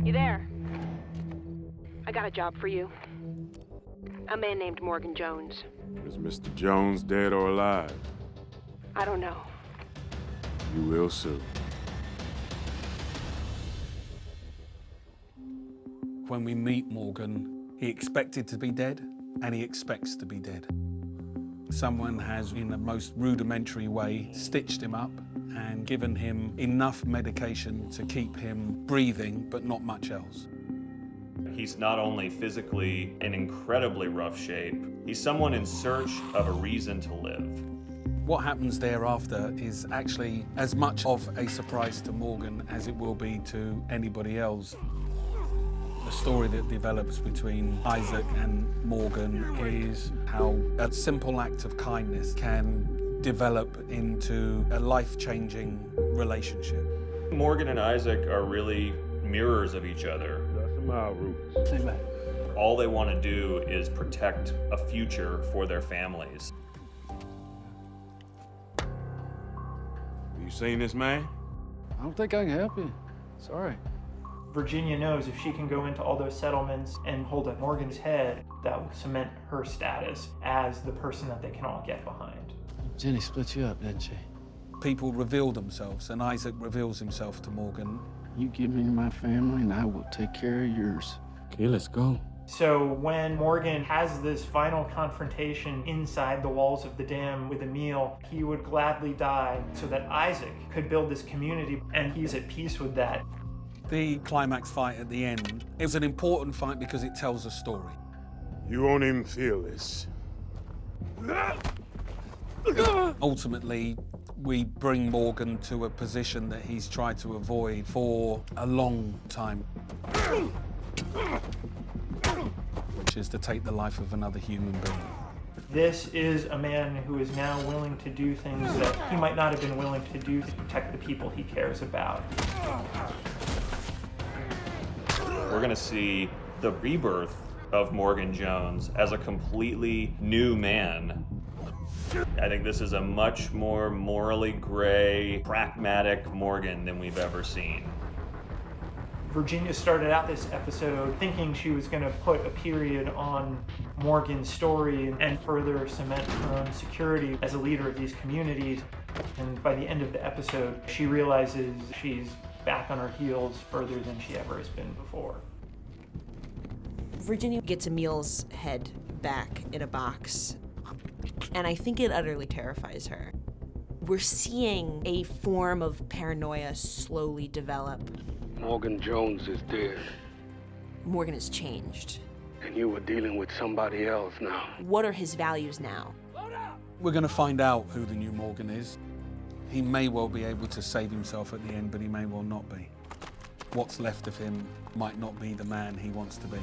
You there? I got a job for you. A man named Morgan Jones. Is Mr. Jones dead or alive? I don't know. You will soon. When we meet Morgan, he expected to be dead, and he expects to be dead. Someone has, in the most rudimentary way, stitched him up and given him enough medication to keep him breathing, but not much else. He's not only physically in incredibly rough shape, he's someone in search of a reason to live. What happens thereafter is actually as much of a surprise to Morgan as it will be to anybody else. The story that develops between Isaac and Morgan is how a simple act of kindness can develop into a life-changing relationship. Morgan and Isaac are really mirrors of each other. That's my roots. Amen. All they want to do is protect a future for their families. You seen this man? I don't think I can help you. Sorry. Virginia knows if she can go into all those settlements and hold up Morgan's head, that will cement her status as the person that they can all get behind. Jenny split you up, didn't she? People reveal themselves, and Isaac reveals himself to Morgan. You give me my family and I will take care of yours. Okay, let's go. So when Morgan has this final confrontation inside the walls of the dam with Emil, he would gladly die so that Isaac could build this community, and he's at peace with that. The climax fight at the end, it was an important fight because it tells a story. You won't even feel this. Ultimately, we bring Morgan to a position that he's tried to avoid for a long time, which is to take the life of another human being. This is a man who is now willing to do things that he might not have been willing to do to protect the people he cares about. We're going to see the rebirth of Morgan Jones as a completely new man. I think this is a much more morally gray, pragmatic Morgan than we've ever seen. Virginia started out this episode thinking she was going to put a period on Morgan's story and further cement her own security as a leader of these communities. And by the end of the episode, she realizes she's back on her heels further than she ever has been before. Virginia gets Emil's head back in a box, and I think it utterly terrifies her. We're seeing a form of paranoia slowly develop. Morgan Jones is dead, Morgan has changed. and you were dealing with somebody else now. What are his values now? We're going to find out who the new Morgan is. He may well be able to save himself at the end, but he may well not be. What's left of him might not be the man he wants to be.